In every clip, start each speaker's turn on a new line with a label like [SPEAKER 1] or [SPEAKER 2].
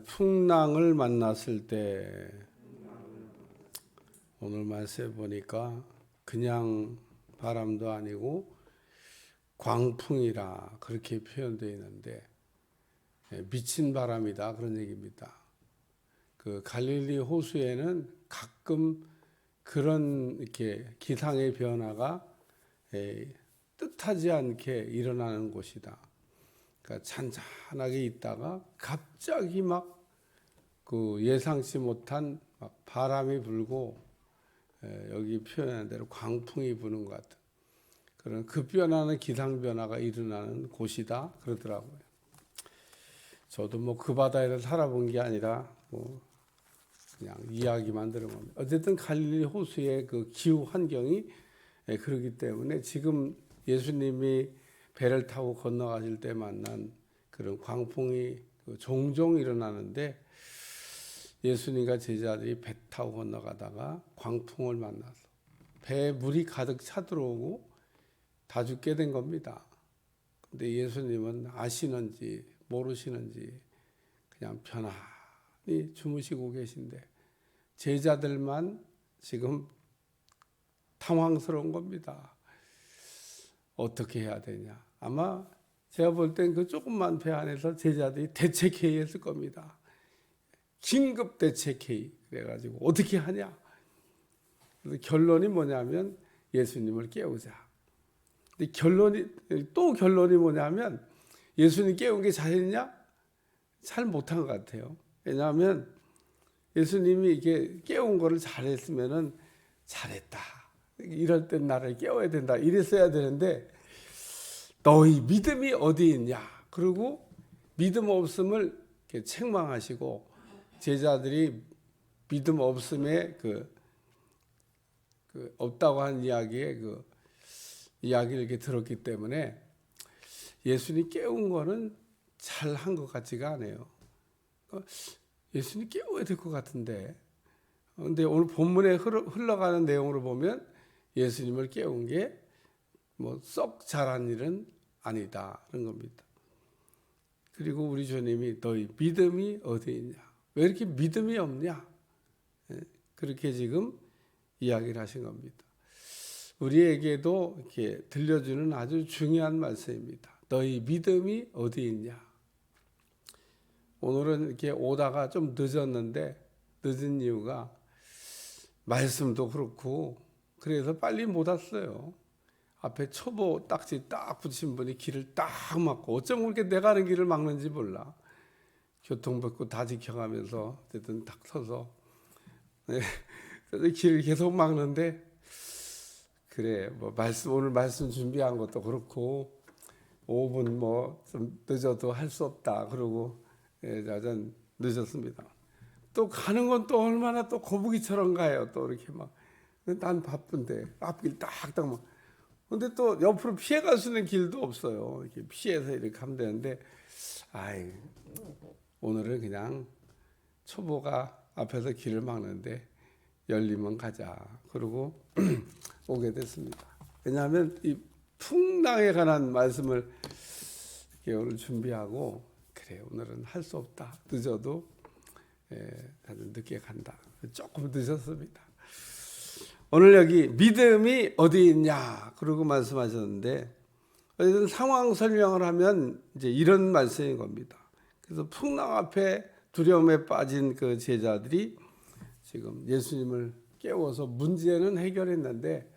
[SPEAKER 1] 풍랑을 만났을 때 오늘 말씀에 보니까 그냥 바람도 아니고 광풍이라 그렇게 표현되어 있는데 미친 바람이다 그런 얘기입니다. 그 갈릴리 호수에는 가끔 그런 이렇게 기상의 변화가 뜻하지 않게 일어나는 곳이다. 그러니까 잔잔하게 있다가 갑자기 막 그 예상치 못한 막 바람이 불고 여기 표현한 대로 광풍이 부는 것 같은 그런 급변하는 기상 변화가 일어나는 곳이다 그러더라고요. 저도 뭐 그 바다에서 살아본 게 아니라 뭐 그냥 이야기만 들은 겁니다. 어쨌든 갈릴리 호수의 그 기후 환경이 그렇기 때문에 지금 예수님이 배를 타고 건너가실 때 만난 그런 광풍이 종종 일어나는데 예수님과 제자들이 배 타고 건너가다가 광풍을 만나서 배에 물이 가득 차들어오고 다 죽게 된 겁니다. 근데 예수님은 아시는지 모르시는지 그냥 편안히 주무시고 계신데 제자들만 지금 당황스러운 겁니다. 어떻게 해야 되냐. 아마 제가 볼 땐 그 조그만 배 안에서 제자들이 대책회의했을 겁니다. 긴급 대책회의 그래가지고 어떻게 하냐. 그래서 결론이 뭐냐면 예수님을 깨우자. 근데 결론이 뭐냐면 예수님 깨운 게 잘했냐? 잘 못한 것 같아요. 왜냐하면 예수님이 이게 깨운 거를 잘했으면은 잘했다. 이럴 땐 나를 깨워야 된다. 이랬어야 되는데 너희 믿음이 어디 있냐? 그리고 믿음 없음을 이렇게 책망하시고 제자들이 믿음 없음에 없다고 한 이야기에 이야기를 이렇게 들었기 때문에 예수님 깨운 거는 잘한 것 같지가 않아요. 예수님 깨워야 될 것 같은데. 근데 오늘 본문에 흘러가는 내용으로 보면 예수님을 깨운 게 뭐 썩 잘한 일은 아니다 그런 겁니다. 그리고 우리 주님이 너희 믿음이 어디 있냐? 왜 이렇게 믿음이 없냐? 그렇게 지금 이야기를 하신 겁니다. 우리에게도 이렇게 들려주는 아주 중요한 말씀입니다. 너희 믿음이 어디 있냐? 오늘은 이렇게 오다가 좀 늦었는데 늦은 이유가 말씀도 그렇고 그래서 빨리 못 왔어요. 앞에 초보 딱지 딱 붙이신 분이 길을 딱 막고 어쩜 그렇게 내가 가는 길을 막는지 몰라. 교통법규 다 지켜가면서 어쨌든 딱 서서 그래서 길을 계속 막는데 그래 뭐 오늘 말씀 준비한 것도 그렇고 5분 뭐 좀 늦어도 할 수 없다 그러고 자전 늦었습니다. 또 가는 건 또 얼마나 또 거북이처럼 가요. 또 이렇게 막 난 바쁜데 앞길 딱딱 막 근데 또 옆으로 피해 갈 수 있는 길도 없어요. 이렇게 피해서 이렇게 가면 되는데 오늘은 그냥 초보가 앞에서 길을 막는데 열리면 가자. 그러고 오게 됐습니다. 왜냐하면 이 풍랑에 관한 말씀을 오늘 준비하고 그래 오늘은 할 수 없다. 늦어도 늦게 간다. 조금 늦었습니다. 오늘 여기 믿음이 어디 있냐 그러고 말씀하셨는데 어쨌든 상황 설명을 하면 이제 이런 말씀인 겁니다. 그래서 풍랑 앞에 두려움에 빠진 그 제자들이 지금 예수님을 깨워서 문제는 해결했는데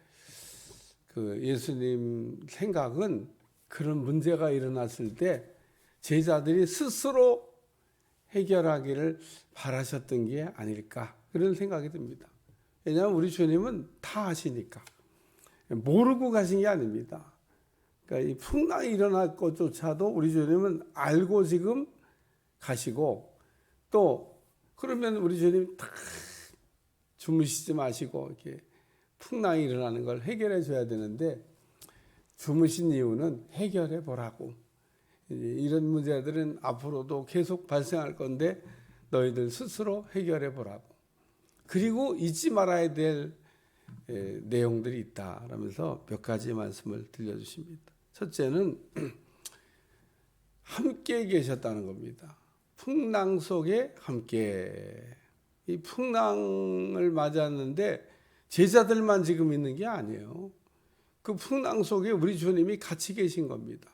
[SPEAKER 1] 그 예수님 생각은 그런 문제가 일어났을 때 제자들이 스스로 해결하기를 바라셨던 게 아닐까 그런 생각이 듭니다. 왜냐하면 우리 주님은 다 아시니까 모르고 가신 게 아닙니다. 그러니까 이 풍랑이 일어날 것조차도 우리 주님은 알고 지금 가시고 또 그러면 우리 주님이 다 주무시지 마시고 이렇게 풍랑이 일어나는 걸 해결해 줘야 되는데 주무신 이유는 해결해 보라고. 이런 문제들은 앞으로도 계속 발생할 건데 너희들 스스로 해결해 보라고. 그리고 잊지 말아야 될 내용들이 있다 라면서 몇 가지 말씀을 들려주십니다. 첫째는 함께 계셨다는 겁니다. 풍랑 속에 함께. 이 풍랑을 맞았는데 제자들만 지금 있는 게 아니에요. 그 풍랑 속에 우리 주님이 같이 계신 겁니다.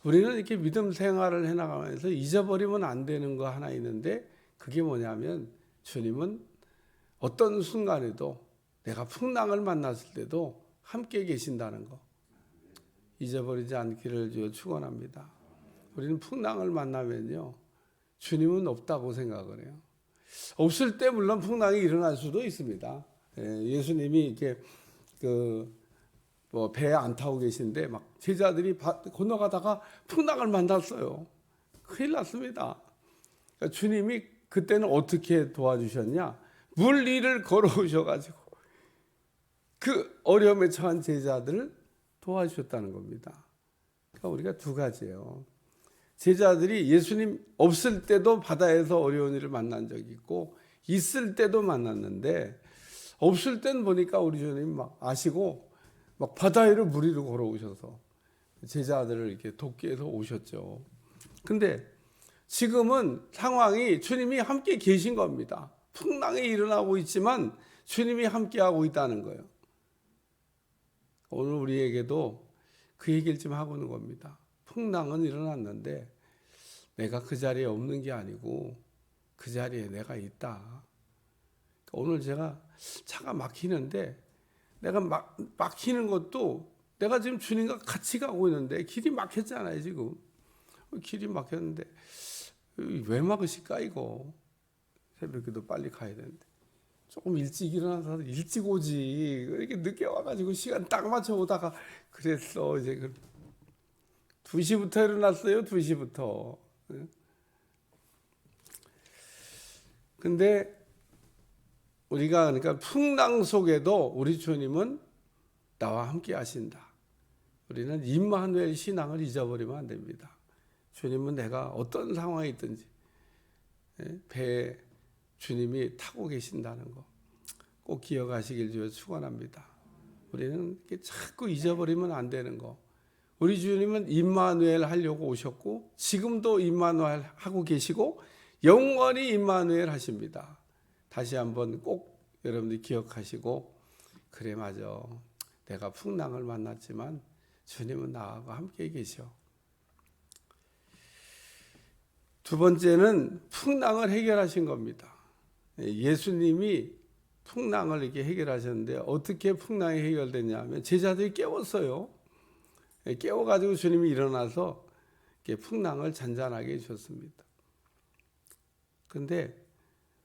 [SPEAKER 1] 우리는 이렇게 믿음 생활을 해나가면서 잊어버리면 안 되는 거 하나 있는데, 그게 뭐냐면 주님은 어떤 순간에도, 내가 풍랑을 만났을 때도 함께 계신다는 거 잊어버리지 않기를 축원합니다. 우리는 풍랑을 만나면요, 주님은 없다고 생각을 해요. 없을 때 물론 풍랑이 일어날 수도 있습니다. 예수님이 이렇게 배에 안 타고 계신데 막 제자들이 건너가다가 풍랑을 만났어요. 큰일 났습니다. 그러니까 주님이 그때는 어떻게 도와주셨냐? 물 위를 걸어오셔가지고 그 어려움에 처한 제자들을 도와주셨다는 겁니다. 그러니까 우리가 두 가지예요. 제자들이 예수님 없을 때도 바다에서 어려운 일을 만난 적이 있고, 있을 때도 만났는데, 없을 땐 보니까 우리 주님 막 아시고 막 바다 위를 물 위로 걸어오셔서 제자들을 이렇게 돕기 위해서 오셨죠. 근데 지금은 상황이 주님이 함께 계신 겁니다. 풍랑이 일어나고 있지만 주님이 함께하고 있다는 거예요. 오늘 우리에게도 그 얘기를 좀 하고 있는 겁니다. 풍랑은 일어났는데 내가 그 자리에 없는 게 아니고 그 자리에 내가 있다. 오늘 제가 차가 막히는데, 내가 막히는 것도 내가 지금 주님과 같이 가고 있는데 길이 막혔잖아요. 지금 길이 막혔는데 왜 막으실까 이거. 새벽에도 빨리 가야 되는데 조금 일찍 일어나서 일찍 오지, 이렇게 늦게 와가지고 시간 딱 맞춰 오다가 그랬어. 이제 2시부터 일어났어요. 2시부터. 근데 우리가 그러니까 풍랑 속에도 우리 주님은 나와 함께 하신다. 우리는 임마누엘 신앙을 잊어버리면 안 됩니다. 주님은 내가 어떤 상황에 있든지 배에 주님이 타고 계신다는 거 꼭 기억하시길 주여 축원합니다. 우리는 자꾸 잊어버리면 안 되는 거. 우리 주님은 임마누엘 하려고 오셨고, 지금도 임마누엘 하고 계시고, 영원히 임마누엘 하십니다. 다시 한번 꼭 여러분들이 기억하시고, 그래 맞아, 내가 풍랑을 만났지만 주님은 나하고 함께 계셔. 두 번째는 풍랑을 해결하신 겁니다. 예수님이 풍랑을 이렇게 해결하셨는데, 어떻게 풍랑이 해결됐냐면 제자들이 깨웠어요. 깨워가지고 주님이 일어나서 풍랑을 잔잔하게 해주셨습니다. 근데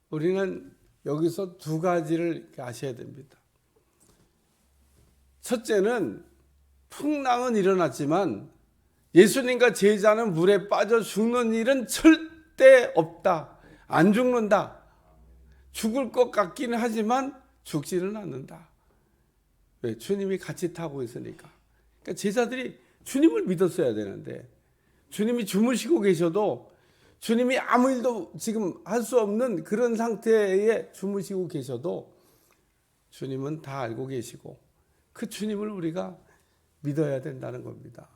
[SPEAKER 1] 우리는 여기서 두 가지를 아셔야 됩니다. 첫째는 풍랑은 일어났지만 예수님과 제자는 물에 빠져 죽는 일은 절대 없다. 안 죽는다. 죽을 것 같기는 하지만 죽지는 않는다. 왜? 주님이 같이 타고 있으니까. 그러니까 제자들이 주님을 믿었어야 되는데, 주님이 주무시고 계셔도, 주님이 아무 일도 지금 할 수 없는 그런 상태에 주무시고 계셔도 주님은 다 알고 계시고, 그 주님을 우리가 믿어야 된다는 겁니다.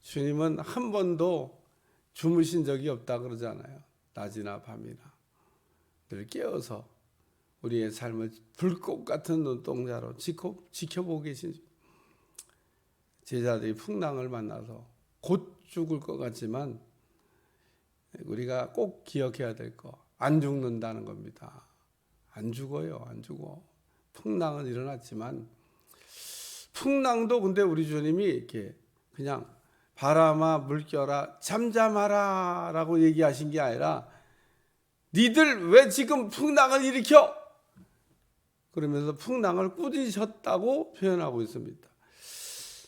[SPEAKER 1] 주님은 한 번도 주무신 적이 없다 그러잖아요. 낮이나 밤이나 늘 깨어서 우리의 삶을 불꽃 같은 눈동자로 지켜보고 계신 제자들이 풍랑을 만나서 곧 죽을 것 같지만 우리가 꼭 기억해야 될 거, 안 죽는다는 겁니다. 안 죽어요. 안 죽어. 풍랑은 일어났지만, 풍랑도 근데 우리 주님이 이렇게 그냥 바람아 물결아 잠잠하라 라고 얘기하신 게 아니라, 니들 왜 지금 풍랑을 일으켜? 그러면서 풍랑을 꾸짖으셨다고 표현하고 있습니다.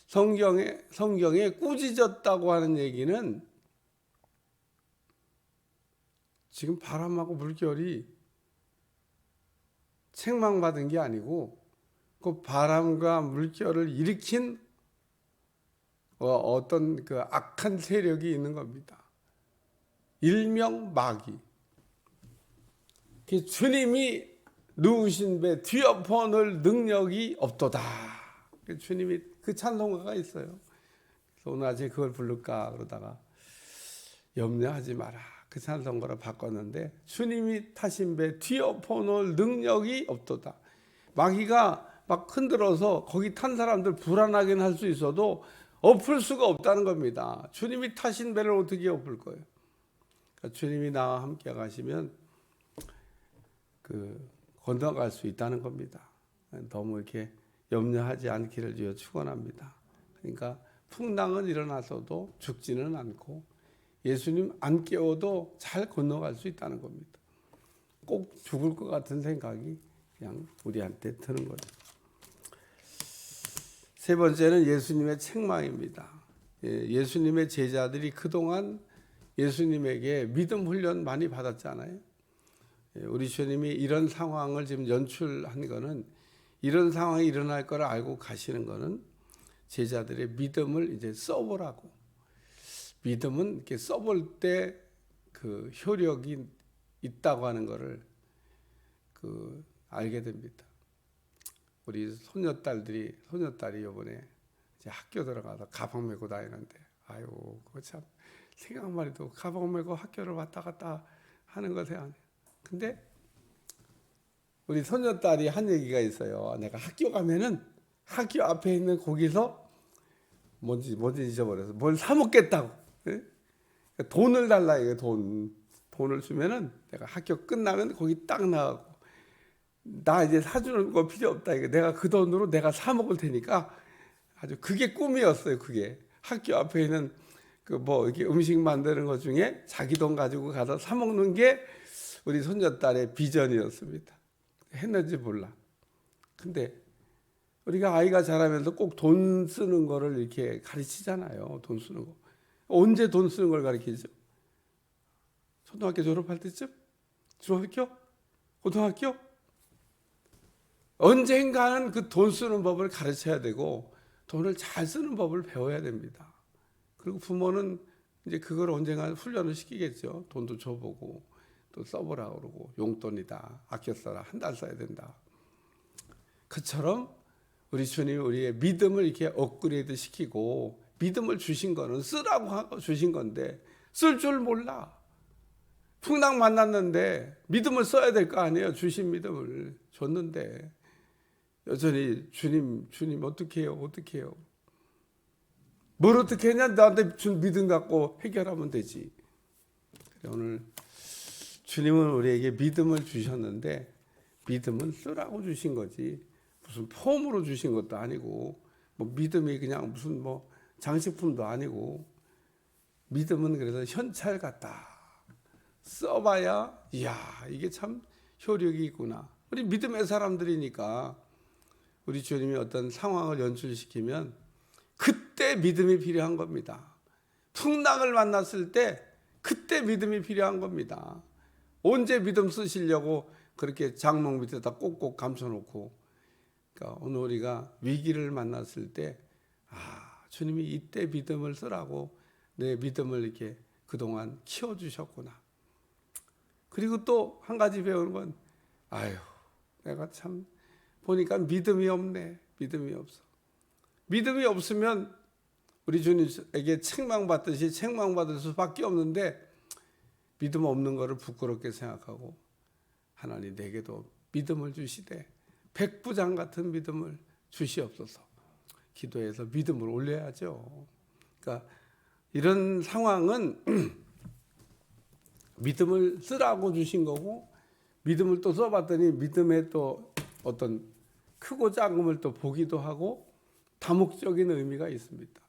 [SPEAKER 1] 성경에 꾸짖었다고 하는 얘기는 지금 바람하고 물결이 책망받은 게 아니고, 그 바람과 물결을 일으킨 어떤 그 악한 세력이 있는 겁니다. 일명 마귀. 주님이 누우신 배 뒤엎어놓을 능력이 없도다. 주님이 그 찬송가가 있어요. 그래서 오늘 아침에 그걸 부를까 그러다가 염려하지 마라. 그 찬송가로 바꿨는데 주님이 타신 배 뒤엎어놓을 능력이 없도다. 마귀가 막 흔들어서 거기 탄 사람들 불안하긴 할 수 있어도 엎을 수가 없다는 겁니다. 주님이 타신 배를 어떻게 엎을 거예요? 그러니까 주님이 나와 함께 가시면 건너갈 수 있다는 겁니다. 너무 이렇게 염려하지 않기를 주여 축원합니다. 그러니까 풍랑은 일어나서도 죽지는 않고 예수님 안 깨워도 잘 건너갈 수 있다는 겁니다. 꼭 죽을 것 같은 생각이 그냥 우리한테 드는 거죠. 세 번째는 예수님의 책망입니다. 예수님의 제자들이 그동안 예수님에게 믿음 훈련 많이 받았잖아요. 우리 주님이 이런 상황을 지금 연출한 거는, 이런 상황이 일어날 걸 알고 가시는 거는 제자들의 믿음을 이제 써보라고. 믿음은 이렇게 써볼 때 그 효력이 있다고 하는 거를 알게 됩니다. 우리 손녀딸이 이번에 이제 학교 들어가서 가방 메고 다니는데, 아유, 그거 참 생각만 해도 가방 메고 학교를 왔다 갔다 하는 거 생각해요. 근데 우리 손녀딸이 한 얘기가 있어요. 내가 학교 가면은 학교 앞에 있는 거기서 뭔지 잊어버려서 뭘 사 먹겠다고. 네? 돈을 달라 이게 돈을 주면은 내가 학교 끝나면 거기 딱 나가고, 나 이제 사주는 거 필요 없다. 이거 내가 그 돈으로 내가 사 먹을 테니까. 아주 그게 꿈이었어요. 그게 학교 앞에 있는 이렇게 음식 만드는 것 중에 자기 돈 가지고 가서 사 먹는 게 우리 손녀딸의 비전이었습니다. 했는지 몰라. 근데 우리가 아이가 자라면서 꼭 돈 쓰는 거를 이렇게 가르치잖아요. 돈 쓰는 거. 언제 돈 쓰는 걸 가르치죠? 초등학교 졸업할 때쯤? 중학교? 고등학교? 언젠가는 그 돈 쓰는 법을 가르쳐야 되고 돈을 잘 쓰는 법을 배워야 됩니다. 그리고 부모는 이제 그걸 언젠가 훈련을 시키겠죠. 돈도 줘보고 또 써보라 그러고, 용돈이다, 아껴 써라, 한 달 써야 된다. 그처럼 우리 주님이 우리의 믿음을 이렇게 업그레이드 시키고, 믿음을 주신 거는 쓰라고 주신 건데 쓸 줄 몰라. 풍랑 만났는데 믿음을 써야 될 거 아니에요. 주신 믿음을 줬는데 여전히 주님 어떻게 해요? 뭘 어떻게 했냐? 나한테 준 믿음 갖고 해결하면 되지. 오늘 주님은 우리에게 믿음을 주셨는데 믿음은 쓰라고 주신 거지, 무슨 폼으로 주신 것도 아니고, 믿음이 그냥 무슨 장식품도 아니고, 믿음은 그래서 현찰 같다. 써봐야 이야, 이게 참 효력이 있구나. 우리 믿음의 사람들이니까 우리 주님이 어떤 상황을 연출시키면 그때 믿음이 필요한 겁니다. 풍랑을 만났을 때 그때 믿음이 필요한 겁니다. 언제 믿음 쓰시려고 그렇게 장롱 밑에다 꼭꼭 감춰놓고. 그러니까 오늘 우리가 위기를 만났을 때, 주님이 이때 믿음을 쓰라고 내 믿음을 이렇게 그동안 키워주셨구나. 그리고 또 한 가지 배우는 건, 내가 참 보니까 믿음이 없네. 믿음이 없어. 믿음이 없으면 우리 주님에게 책망받듯이 책망받을 수밖에 없는데, 믿음 없는 거를 부끄럽게 생각하고, 하나님 내게도 믿음을 주시되 백부장 같은 믿음을 주시옵소서. 기도해서 믿음을 올려야죠. 그러니까 이런 상황은 믿음을 쓰라고 주신 거고, 믿음을 또 써봤더니 믿음에 또 어떤 크고 작음을 또 보기도 하고 다목적인 의미가 있습니다.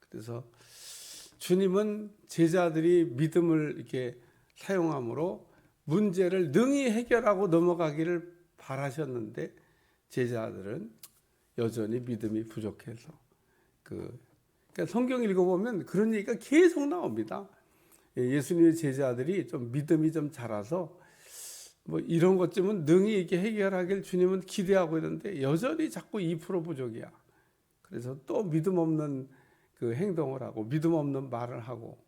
[SPEAKER 1] 그래서 주님은 제자들이 믿음을 이렇게 사용함으로 문제를 능히 해결하고 넘어가기를 바라셨는데, 제자들은 여전히 믿음이 부족해서 그러니까 성경 읽어보면 그런 얘기가 계속 나옵니다. 예수님의 제자들이 좀 믿음이 좀 자라서 이런 것쯤은 능히 이렇게 해결하길 주님은 기대하고 있는데 여전히 자꾸 2% 부족이야. 그래서 또 믿음 없는 그 행동을 하고 믿음 없는 말을 하고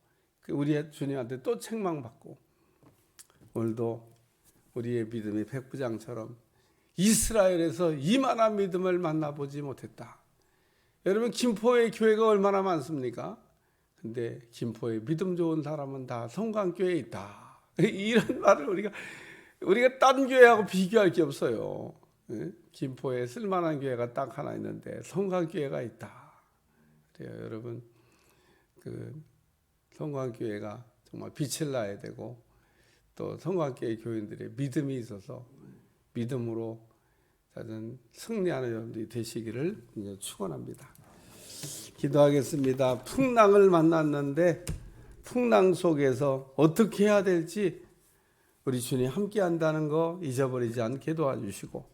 [SPEAKER 1] 우리의 주님한테 또 책망받고, 오늘도 우리의 믿음이 백부장처럼 이스라엘에서 이만한 믿음을 만나보지 못했다. 여러분, 김포의 교회가 얼마나 많습니까? 근데 김포에 믿음 좋은 사람은 다 성강교회에 있다. 이런 말을 우리가 딴 교회하고 비교할 게 없어요. 김포에 쓸만한 교회가 딱 하나 있는데 성강교회가 있다. 그래요, 여러분. 그 성강교회가 정말 빛을 나야 되고 또 성강교회 교인들의 믿음이 있어서 믿음으로 찾은 승리하는 여러분들이 되시기를 축원합니다. 기도하겠습니다. 풍랑을 만났는데 풍랑 속에서 어떻게 해야 될지 우리 주님 함께 한다는 거 잊어버리지 않게 도와주시고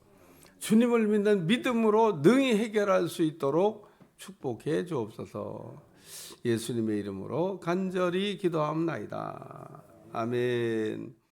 [SPEAKER 1] 주님을 믿는 믿음으로 능히 해결할 수 있도록 축복해 주옵소서. 예수님의 이름으로 간절히 기도합나이다. 아멘.